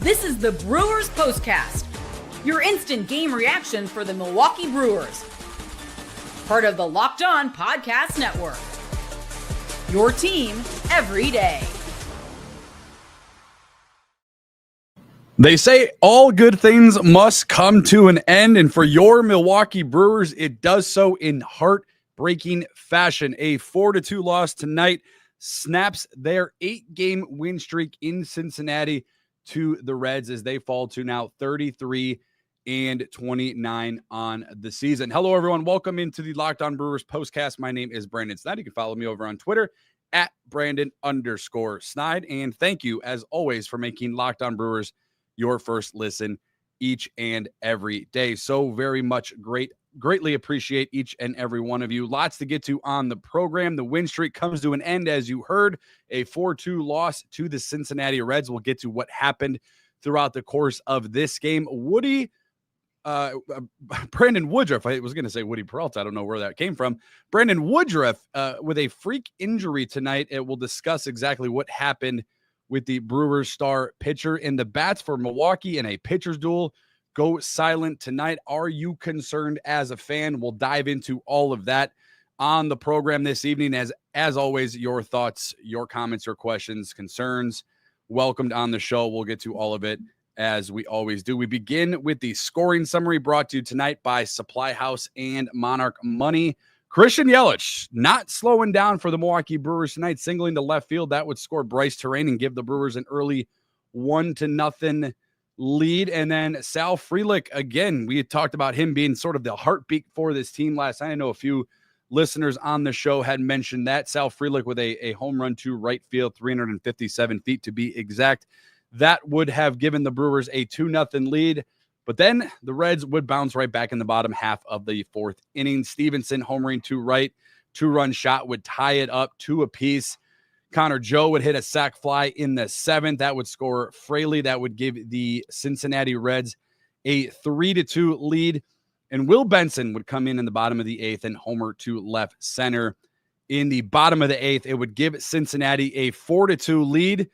This is the Brewers POSTCAST, your instant game reaction for the Milwaukee Brewers. Part of the Locked On Podcast Network. Your team every day. They say all good things must come to an end, and for your Milwaukee Brewers, it does so in heartbreaking fashion. A 4-2 loss tonight snaps their 8-game win streak in Cincinnati to the Reds as they fall to now 33-29 on the season. Hello, everyone. Welcome into the Locked On Brewers postcast. My name is Brandon Snide. You can follow me over on Twitter at Brandon_Snide. And thank you, as always, for making Locked On Brewers your first listen each and every day. So very much greatly appreciate each and every one of you. Lots to get to on the program. The win streak comes to an end, as you heard, a 4-2 loss to the Cincinnati Reds. We'll get to what happened throughout the course of this game. Brandon Woodruff, I was going to say Woody Peralta. I don't know where that came from. Brandon Woodruff with a freak injury tonight. It will discuss exactly what happened with the Brewers star pitcher, and the bats for Milwaukee in a pitcher's duel go silent tonight. Are you concerned as a fan? We'll dive into all of that on the program this evening. As always, your thoughts, your comments, your questions, concerns, welcomed on the show. We'll get to all of it as we always do. We begin with the scoring summary brought to you tonight by Supply House and Monarch Money. Christian Yelich not slowing down for the Milwaukee Brewers tonight, singling to left field. That would score Bryce Terrain and give the Brewers an early 1-0 lead. And then Sal Frelick, again, we had talked about him being sort of the heartbeat for this team last night. I know a few listeners on the show had mentioned that. Sal Frelick with a home run to right field, 357 feet to be exact. That would have given the Brewers a 2-0 lead. But then the Reds would bounce right back in the bottom half of the fourth inning. Stevenson homering to right, 2-run shot would tie it up 2 apiece. Connor Joe would hit a sac fly in the 7th. That would score Fraley. That would give the Cincinnati Reds a 3-2 lead. And Will Benson would come in the bottom of the 8th and homer to left center. In the bottom of the 8th, it would give Cincinnati a 4-2 lead.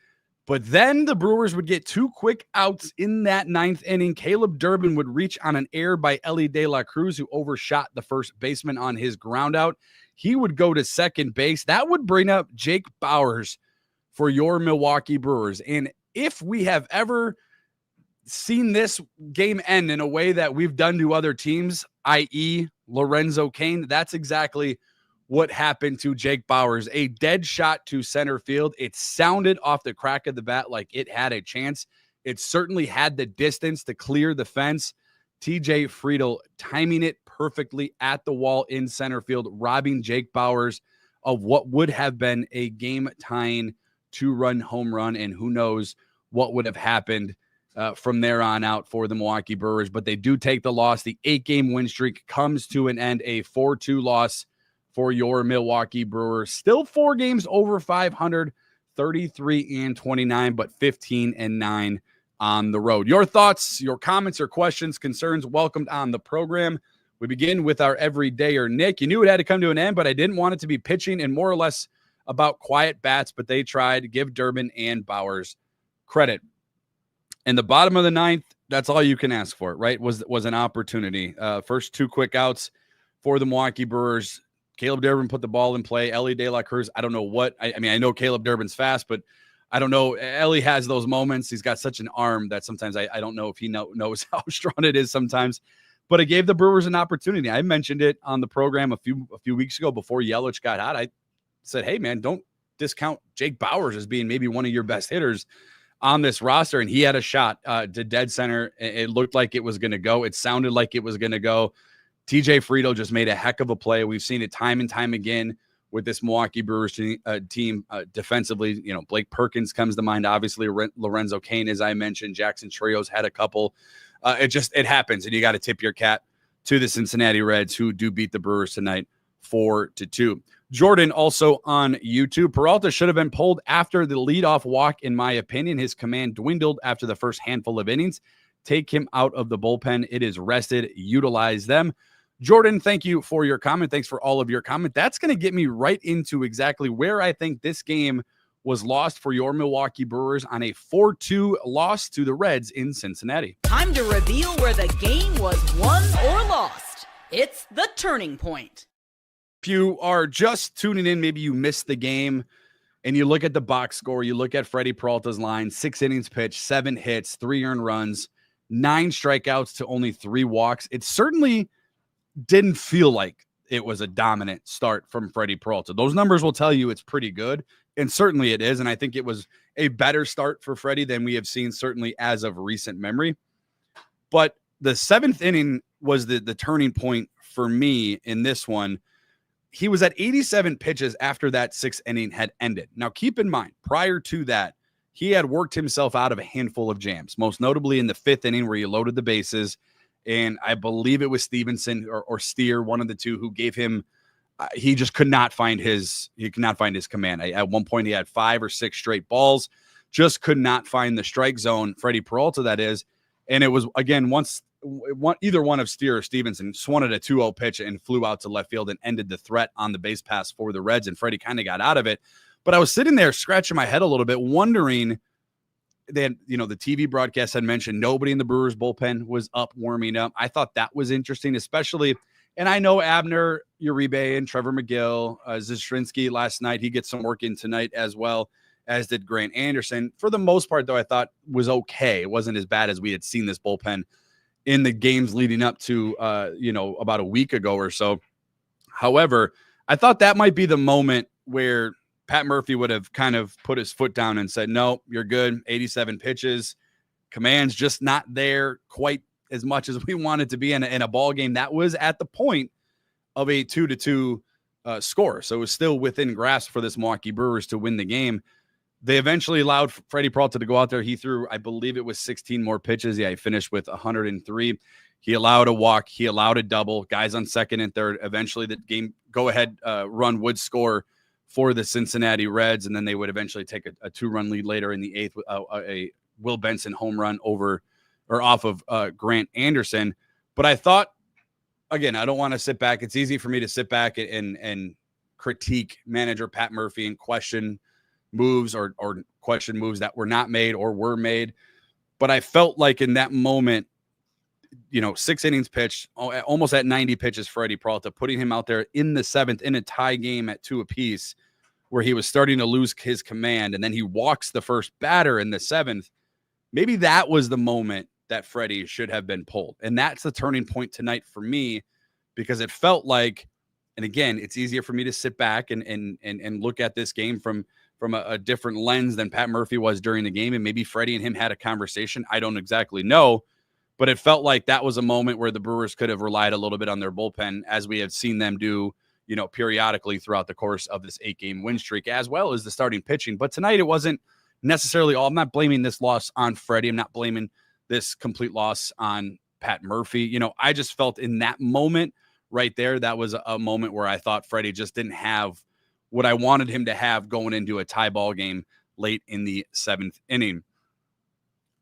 But then the Brewers would get 2 quick outs in that 9th inning. Caleb Durbin would reach on an error by Elly De La Cruz, who overshot the first baseman on his ground out. He would go to second base. That would bring up Jake Bauers for your Milwaukee Brewers. And if we have ever seen this game end in a way that we've done to other teams, i.e. Lorenzo Cain, that's exactly what happened to Jake Bauers. A dead shot to center field. It sounded off the crack of the bat like it had a chance. It certainly had the distance to clear the fence. TJ Friedl timing it perfectly at the wall in center field, robbing Jake Bauers of what would have been a game-tying 2-run home run, and who knows what would have happened from there on out for the Milwaukee Brewers. But they do take the loss. The 8-game win streak comes to an end, a 4-2 loss for your Milwaukee Brewers. Still 4 games over 500, 33-29, but 15-9 on the road. Your thoughts, your comments, or questions, concerns, welcomed on the program. We begin with our everydayer, Nick. You knew it had to come to an end, but I didn't want it to be pitching and more or less about quiet bats, but they tried to give Durbin and Bauers credit. In the bottom of the 9th, that's all you can ask for, right? Was an opportunity. First 2 quick outs for the Milwaukee Brewers. Caleb Durbin put the ball in play. Elly De La Cruz, I don't know what. I mean, I know Caleb Durbin's fast, but I don't know. Elly has those moments. He's got such an arm that sometimes I don't know if he knows how strong it is sometimes. But it gave the Brewers an opportunity. I mentioned it on the program a few weeks ago before Yelich got hot. I said, hey, man, don't discount Jake Bauers as being maybe one of your best hitters on this roster. And he had a shot to dead center. It looked like it was going to go. It sounded like it was going to go. TJ Friedl just made a heck of a play. We've seen it time and time again with this Milwaukee Brewers team defensively. You know, Blake Perkins comes to mind. Obviously, Lorenzo Cain, as I mentioned. Jackson Trios had a couple. It happens, and you got to tip your cap to the Cincinnati Reds, who do beat the Brewers tonight 4-2. Jordan also on YouTube. Peralta should have been pulled after the leadoff walk, in my opinion. His command dwindled after the first handful of innings. Take him out of the bullpen. It is rested. Utilize them. Jordan, thank you for your comment. Thanks for all of your comment. That's going to get me right into exactly where I think this game was lost for your Milwaukee Brewers on a 4-2 loss to the Reds in Cincinnati. Time to reveal where the game was won or lost. It's the turning point. If you are just tuning in, maybe you missed the game, and you look at the box score, you look at Freddy Peralta's line, 6 innings pitched, 7 hits, 3 earned runs, 9 strikeouts to only 3 walks. It certainly didn't feel like it was a dominant start from Freddy Peralta. Those numbers will tell you it's pretty good, and certainly it is, and I think it was a better start for Freddy than we have seen certainly as of recent memory. But the 7th inning was the turning point for me in this one. He was at 87 pitches after that 6th inning had ended. Now, keep in mind, prior to that, he had worked himself out of a handful of jams, most notably in the 5th inning where he loaded the bases. And I believe it was Stevenson or Steer, one of the two, who gave him, he just could not find his command. At one point, he had 5 or 6 straight balls, just could not find the strike zone, Freddy Peralta, that is. And it was, again, either one of Steer or Stevenson swung at a 2-0 pitch and flew out to left field and ended the threat on the base pass for the Reds, and Freddie kind of got out of it. But I was sitting there scratching my head a little bit, wondering that, the TV broadcast had mentioned nobody in the Brewers bullpen was up warming up. I thought that was interesting, especially, and I know Abner Uribe and Trevor McGill, Zastrinski last night, he gets some work in tonight as well, as did Grant Anderson. For the most part, though, I thought was okay. It wasn't as bad as we had seen this bullpen in the games leading up to, about a week ago or so. However, I thought that might be the moment where Pat Murphy would have kind of put his foot down and said, no, you're good. 87 pitches. Command's just not there quite as much as we wanted to be in a ball game that was at the point of a 2-2 score. So it was still within grasp for this Milwaukee Brewers to win the game. They eventually allowed Freddy Peralta to go out there. He threw, I believe it was 16 more pitches. Yeah, he finished with 103. He allowed a walk. He allowed a double. Guys on second and third. Eventually, the game go-ahead run would score for the Cincinnati Reds, and then they would eventually take a 2-run lead later in the 8th with a Will Benson home run off of Grant Anderson. But I thought, again, I don't want to sit back. It's easy for me to sit back and critique manager Pat Murphy and question moves or question moves that were not made or were made. But I felt like in that moment, 6 innings pitched, almost at 90 pitches, Freddy Peralta, putting him out there in the 7th in a tie game at 2 apiece, where he was starting to lose his command, and then he walks the first batter in the 7th. Maybe that was the moment that Freddy should have been pulled. And that's the turning point tonight for me, because it felt like, and again, it's easier for me to sit back and look at this game from a different lens than Pat Murphy was during the game. And maybe Freddie and him had a conversation. I don't exactly know, but it felt like that was a moment where the Brewers could have relied a little bit on their bullpen, as we have seen them do, periodically throughout the course of this 8-game win streak, as well as the starting pitching. But tonight it wasn't necessarily all. I'm not blaming this loss on Freddie. I'm not blaming this complete loss on Pat Murphy. I just felt in that moment right there, that was a moment where I thought Freddie just didn't have what I wanted him to have going into a tie ball game late in the 7th inning.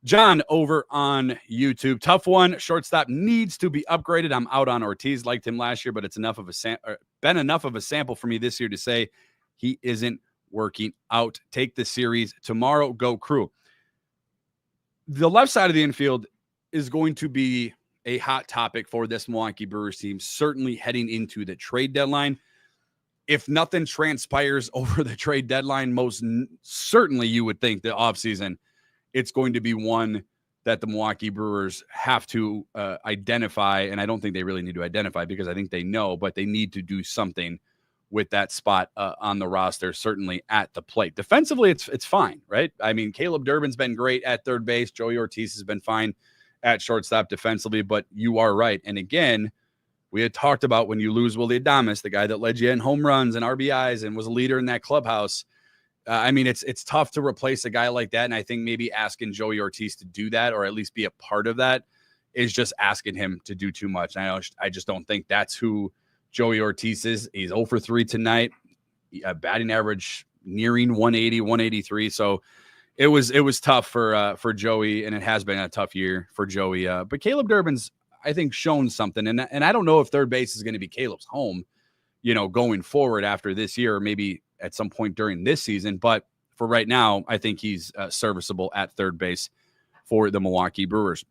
John over on YouTube, tough one. Shortstop needs to be upgraded. I'm out on Ortiz. Liked him last year, but it's been enough of a sample for me this year to say he isn't working out. Take the series tomorrow. Go Crew. The left side of the infield is going to be a hot topic for this Milwaukee Brewers team, certainly heading into the trade deadline. If nothing transpires over the trade deadline, most certainly you would think the offseason, it's going to be one that the Milwaukee Brewers have to identify. And I don't think they really need to identify, because I think they know, but they need to do something with that spot on the roster, certainly at the plate. Defensively, it's fine, right? I mean, Caleb Durbin's been great at third base. Joey Ortiz has been fine at shortstop defensively, but you are right. And again, we had talked about when you lose Willie Adames, the guy that led you in home runs and RBIs and was a leader in that clubhouse. It's tough to replace a guy like that. And I think maybe asking Joey Ortiz to do that, or at least be a part of that, is just asking him to do too much. And I just don't think that's who Joey Ortiz is. He's 0 for 3 tonight, batting average nearing 180, 183. So it was tough for Joey, and it has been a tough year for Joey. But Caleb Durbin's, I think, shown something. And I don't know if third base is going to be Caleb's home, going forward after this year, or maybe at some point during this season. But for right now, I think he's serviceable at third base for the Milwaukee Brewers.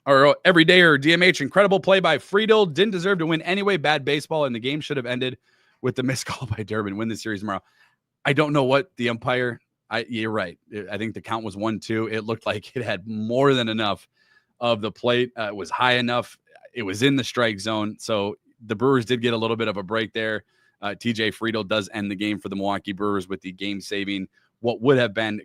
Our everydayer DMH, incredible play by Friedel. Didn't deserve to win anyway. Bad baseball, and the game should have ended with the missed call by Durbin. Win the series tomorrow. I don't know what the umpire. You're right. I think the count was 1-2. It looked like it had more than enough of the plate. It was high enough. It was in the strike zone. So the Brewers did get a little bit of a break there. TJ Friedel does end the game for the Milwaukee Brewers with the game-saving, what would have been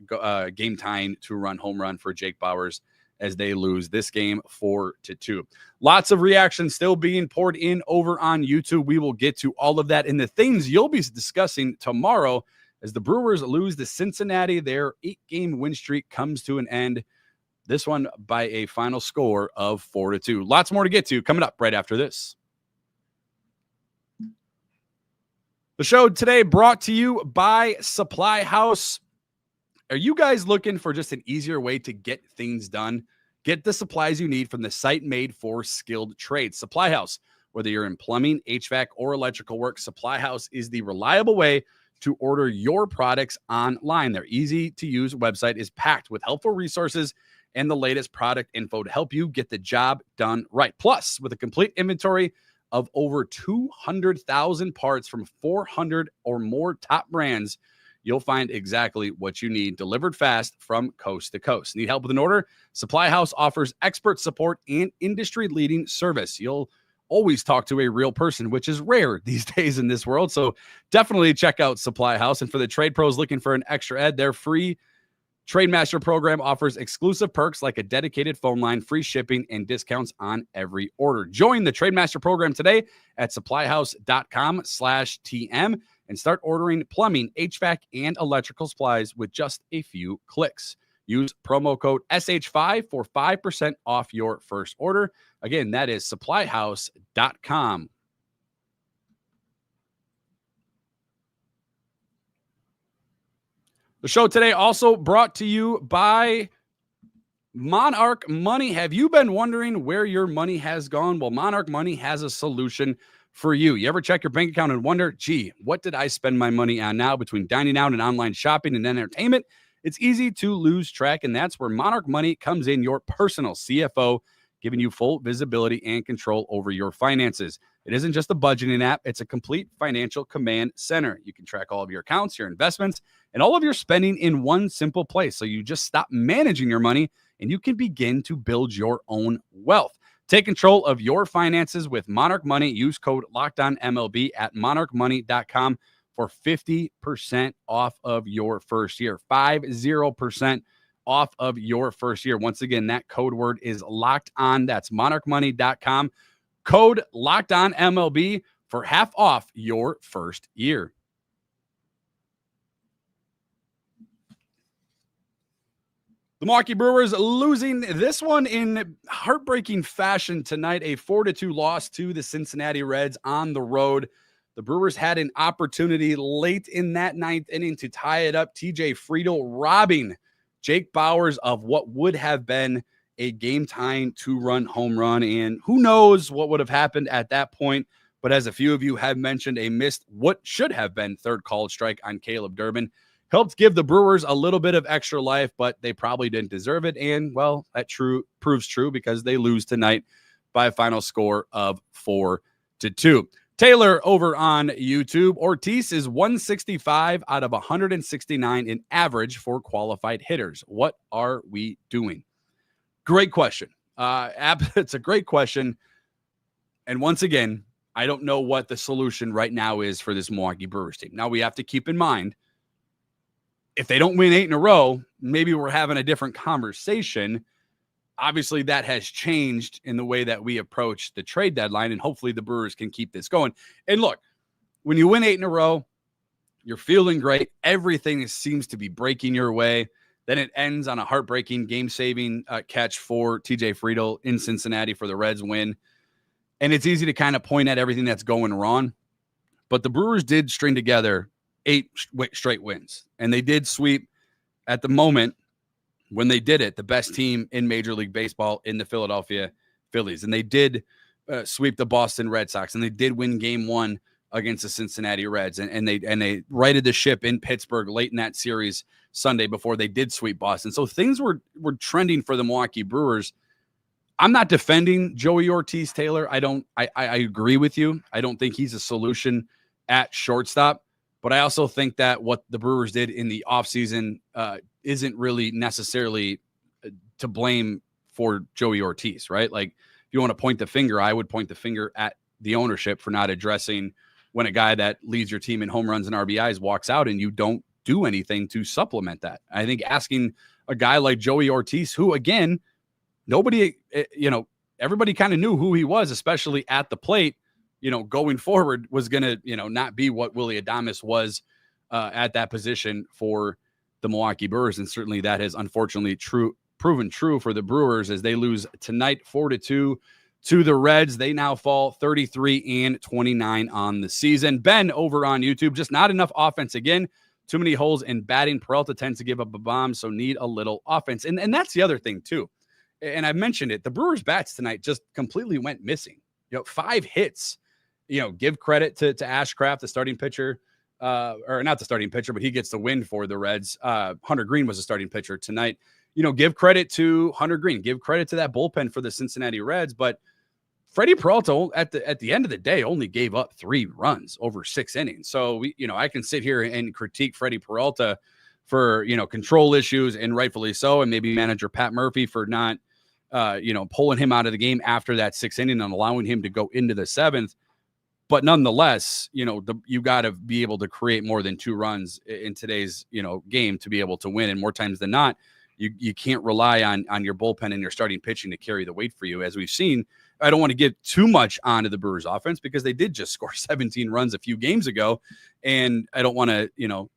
game-tying two-run home run for Jake Bauers as they lose this game 4-2. Lots of reactions still being poured in over on YouTube. We will get to all of that and the things you'll be discussing tomorrow as the Brewers lose to Cincinnati. Their 8-game win streak comes to an end. This one by a final score of 4-2. Lots more to get to coming up right after this. The show today brought to you by Supply House. Are you guys looking for just an easier way to get things done? Get the supplies you need from the site made for skilled trades. Supply House. Whether you're in plumbing, HVAC, or electrical work, Supply House is the reliable way to order your products online. Their easy-to-use website is packed with helpful resources and the latest product info to help you get the job done right. Plus, with a complete inventory of over 200,000 parts from 400 or more top brands, you'll find exactly what you need delivered fast from coast to coast. Need help with an order? Supply House offers expert support and industry-leading service. You'll always talk to a real person, which is rare these days in this world. So definitely check out Supply House. And for the trade pros looking for an extra ed, their free Trade Master program offers exclusive perks like a dedicated phone line, free shipping, and discounts on every order. Join the Trade Master program today at supplyhouse.com/TM and start ordering plumbing, HVAC, and electrical supplies with just a few clicks. Use promo code SH5 for 5% off your first order. Again, that is supplyhouse.com. The show today also brought to you by Monarch Money. Have you been wondering where your money has gone? Well, Monarch Money has a solution for you. You ever check your bank account and wonder, gee, what did I spend my money on now between dining out and online shopping and entertainment? It's easy to lose track, and that's where Monarch Money comes in, your personal CFO, giving you full visibility and control over your finances. It isn't just a budgeting app. It's a complete financial command center. You can track all of your accounts, your investments, and all of your spending in one simple place. So you just stop managing your money and you can begin to build your own wealth. Take control of your finances with Monarch Money. Use code LOCKEDONMLB at monarchmoney.com for 50% off of your first year. 50% off of your first year. Once again, that code word is locked on. That's monarchmoney.com. Code LOCKEDONMLB for half off your first year. The Milwaukee Brewers losing this one in heartbreaking fashion tonight, a 4-2 loss to the Cincinnati Reds on the road. The Brewers had an opportunity late in that ninth inning to tie it up. TJ Friedel robbing Jake Bauers of what would have been a game-tying two-run home run, and who knows what would have happened at that point. But as a few of you have mentioned, a missed what should have been third called strike on Caleb Durbin helped give the Brewers a little bit of extra life, but they probably didn't deserve it. And, well, that proves true because they lose tonight by a final score of 4-2. Taylor over on YouTube, Ortiz is 165 out of 169 in average for qualified hitters. What are we doing? Great question. It's a great question. And once again, I don't know what the solution right now is for this Milwaukee Brewers team. Now, we have to keep in mind, if they don't win 8 in a row, maybe we're having a different conversation. Obviously, that has changed in the way that we approach the trade deadline, and hopefully the Brewers can keep this going. And look, when you win 8 in a row, you're feeling great. Everything seems to be breaking your way. Then it ends on a heartbreaking game-saving catch for TJ Friedel in Cincinnati for the Reds win. And it's easy to kind of point at everything that's going wrong. But the Brewers did string together 8 straight wins. And they did sweep, at the moment, when they did it, the best team in Major League Baseball in the Philadelphia Phillies. And they did sweep the Boston Red Sox. And they did win game 1 against the Cincinnati Reds, and they righted the ship in Pittsburgh late in that series Sunday before they did sweep Boston. So things were trending for the Milwaukee Brewers. I'm not defending Joey Ortiz, Taylor. I agree with you. I don't think he's a solution at shortstop, but I also think that what the Brewers did in the offseason isn't really necessarily to blame for Joey Ortiz, right? Like, if you want to point the finger, I would point the finger at the ownership for not addressing when a guy that leads your team in home runs and RBIs walks out and you don't do anything to supplement that. I think asking a guy like Joey Ortiz, who, again, nobody, everybody kind of knew who he was, especially at the plate, going forward, was going to, not be what Willy Adames was at that position for the Milwaukee Brewers. And certainly that has unfortunately proven true for the Brewers as they lose tonight 4-2 to the Reds. They now fall 33-29 on the season. Ben over on YouTube, just not enough offense again. Too many holes in batting. Peralta tends to give up a bomb, so need a little offense. And that's the other thing too. And I mentioned it. The Brewers bats tonight just completely went missing. 5 hits. Give credit to Ashcraft, the starting pitcher, or not the starting pitcher, but he gets the win for the Reds. Hunter Green was the starting pitcher tonight. Give credit to Hunter Green. Give credit to that bullpen for the Cincinnati Reds. But Freddy Peralta, at the end of the day, only gave up 3 runs over 6 innings. So I can sit here and critique Freddy Peralta for control issues, and rightfully so, and maybe manager Pat Murphy for not pulling him out of the game after that 6th inning and allowing him to go into the 7th. But nonetheless, you got to be able to create more than 2 runs in today's game to be able to win. And more times than not, you can't rely on your bullpen and your starting pitching to carry the weight for you. As we've seen, I don't want to get too much onto the Brewers offense because they did just score 17 runs a few games ago. And I don't want to,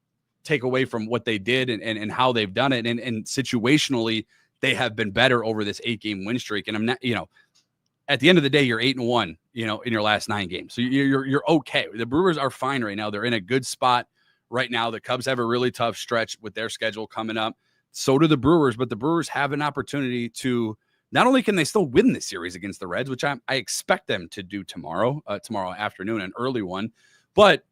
take away from what they did and how they've done it. And situationally, they have been better over this 8-game win streak. And I'm not, at the end of the day, you're 8-1, in your last 9 games. So you're okay. The Brewers are fine right now. They're in a good spot right now. The Cubs have a really tough stretch with their schedule coming up. So do the Brewers, but the Brewers have an opportunity to, not only can they still win this series against the Reds, which I expect them to do tomorrow afternoon, an early one, but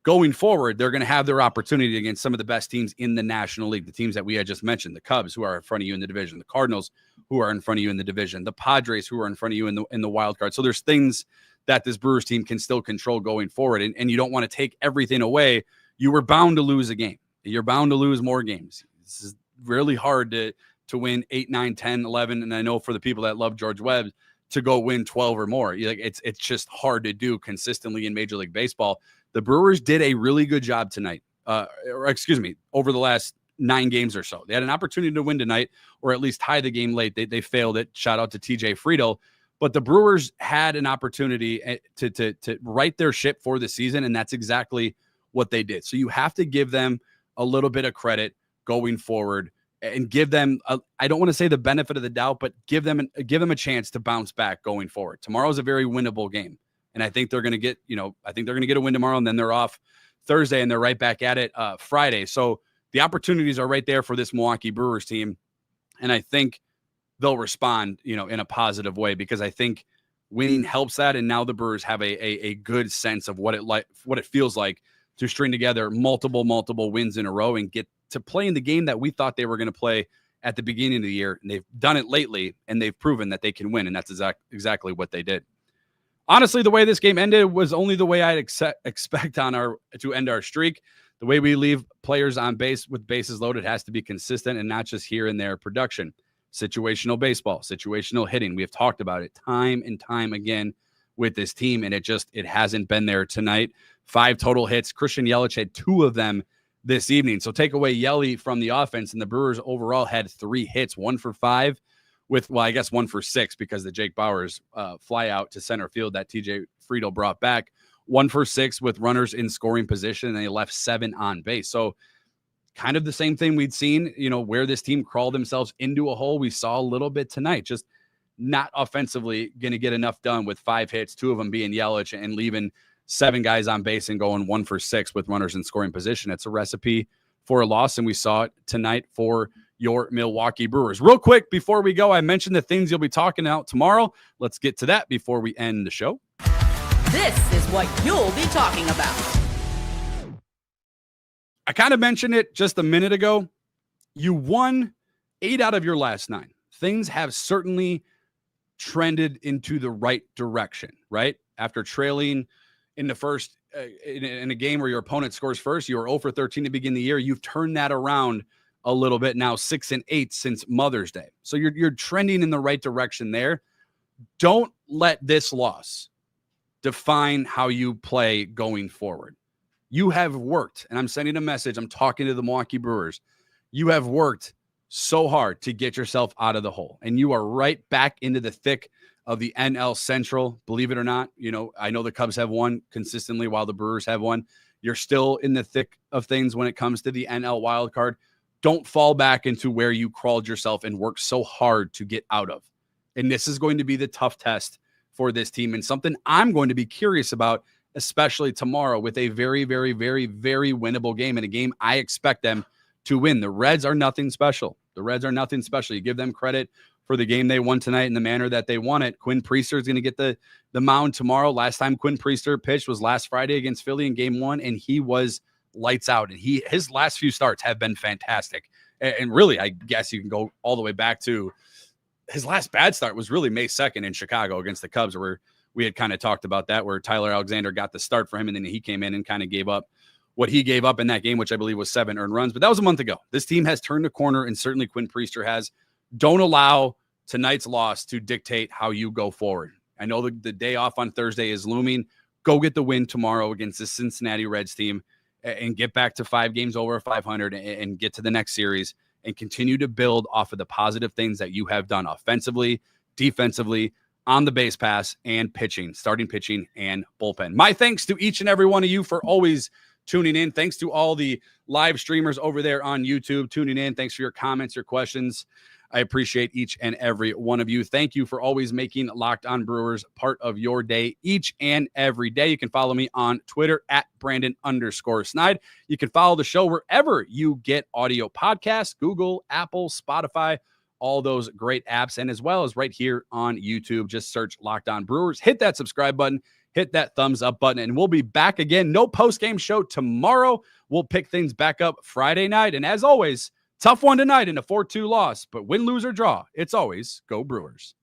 going forward, they're going to have their opportunity against some of the best teams in the National League, the teams that we had just mentioned, the Cubs, who are in front of you in the division, the Cardinals, who are in front of you in the division, the Padres, who are in front of you in the wild card. So there's things that this Brewers team can still control going forward, and you don't want to take everything away. You were bound to lose a game. You're bound to lose more games. This is really hard to win 8, 9, 10, 11, and I know for the people that love George Webb, to go win 12 or more. It's just hard to do consistently in Major League Baseball. The Brewers did a really good job tonight, over the last 9 games or so. They had an opportunity to win tonight, or at least tie the game late. They failed it. Shout out to TJ Friedel. But the Brewers had an opportunity to right their ship for the season, and that's exactly what they did. So you have to give them a little bit of credit going forward and give them, I don't want to say the benefit of the doubt, but give them a chance to bounce back going forward. Tomorrow's a very winnable game. And I think they're going to get, a win tomorrow, and then they're off Thursday and they're right back at it Friday. So the opportunities are right there for this Milwaukee Brewers team. And I think they'll respond, in a positive way, because I think winning helps that. And now the Brewers have a good sense of what it feels like to string together multiple wins in a row and get to play in the game that we thought they were going to play at the beginning of the year. And they've done it lately, and they've proven that they can win. And that's exactly what they did. Honestly, the way this game ended was only the way I'd expect to end our streak. The way we leave players on base with bases loaded has to be consistent and not just here and there production. Situational baseball, situational hitting. We have talked about it time and time again with this team, and it hasn't been there tonight. 5 total hits. Christian Yelich had 2 of them this evening. So take away Yelly from the offense, and the Brewers overall had 3 hits, 1 for 5. I guess 1 for 6 because the Jake Bauers fly out to center field that TJ Friedel brought back. 1 for 6 with runners in scoring position, and they left 7 on base. So kind of the same thing we'd seen, where this team crawled themselves into a hole. We saw a little bit tonight, just not offensively going to get enough done with 5 hits, 2 of them being Yelich, and leaving 7 guys on base and going 1 for 6 with runners in scoring position. It's a recipe for a loss, and we saw it tonight for your Milwaukee Brewers. Real quick, before we go, I mentioned the things you'll be talking about tomorrow. Let's get to that before we end the show. This is what you'll be talking about. I kind of mentioned it just a minute ago. You won 8 out of your last 9. Things have certainly trended into the right direction, right? After trailing in the first, in a game where your opponent scores first, you were 0 for 13 to begin the year. You've turned that around a little bit now, 6-8 since Mother's Day. So you're trending in the right direction there. Don't let this loss define how you play going forward. You have worked, and I'm sending a message. I'm talking to the Milwaukee Brewers. You have worked so hard to get yourself out of the hole, and you are right back into the thick of the NL Central. Believe it or not, I know the Cubs have won consistently while the Brewers have won. You're still in the thick of things when it comes to the NL wild card. Don't fall back into where you crawled yourself and worked so hard to get out of. And this is going to be the tough test for this team, and something I'm going to be curious about, especially tomorrow with a very, very, very, very winnable game, and a game I expect them to win. The Reds are nothing special. You give them credit for the game they won tonight in the manner that they won it. Quinn Priester is going to get the mound tomorrow. Last time Quinn Priester pitched was last Friday against Philly in game 1, and he was lights out. And his last few starts have been fantastic. And really, I guess you can go all the way back to his last bad start was really May 2nd in Chicago against the Cubs, where we had kind of talked about that, where Tyler Alexander got the start for him, and then he came in and kind of gave up what he gave up in that game, which I believe was 7 earned runs. But that was a month ago. This team has turned a corner, and certainly Quinn Priester has. Don't allow tonight's loss to dictate how you go forward. I know the day off on Thursday is looming. Go get the win tomorrow against the Cincinnati Reds team and get back to 5 games over 500 and get to the next series and continue to build off of the positive things that you have done offensively, defensively, on the base pass, and pitching, starting pitching and bullpen. My thanks to each and every one of you for always tuning in. Thanks to all the live streamers over there on YouTube tuning in. Thanks for your comments, your questions. I appreciate each and every one of you. Thank you for always making Locked On Brewers part of your day each and every day. You can follow me on Twitter at Brandon_Snide. You can follow the show wherever you get audio podcasts, Google, Apple, Spotify, all those great apps, and as well as right here on YouTube. Just search Locked On Brewers. Hit that subscribe button. Hit that thumbs up button, and we'll be back again. No post-game show tomorrow. We'll pick things back up Friday night. And as always, tough one tonight in a 4-2 loss, but win, lose, or draw, it's always go Brewers.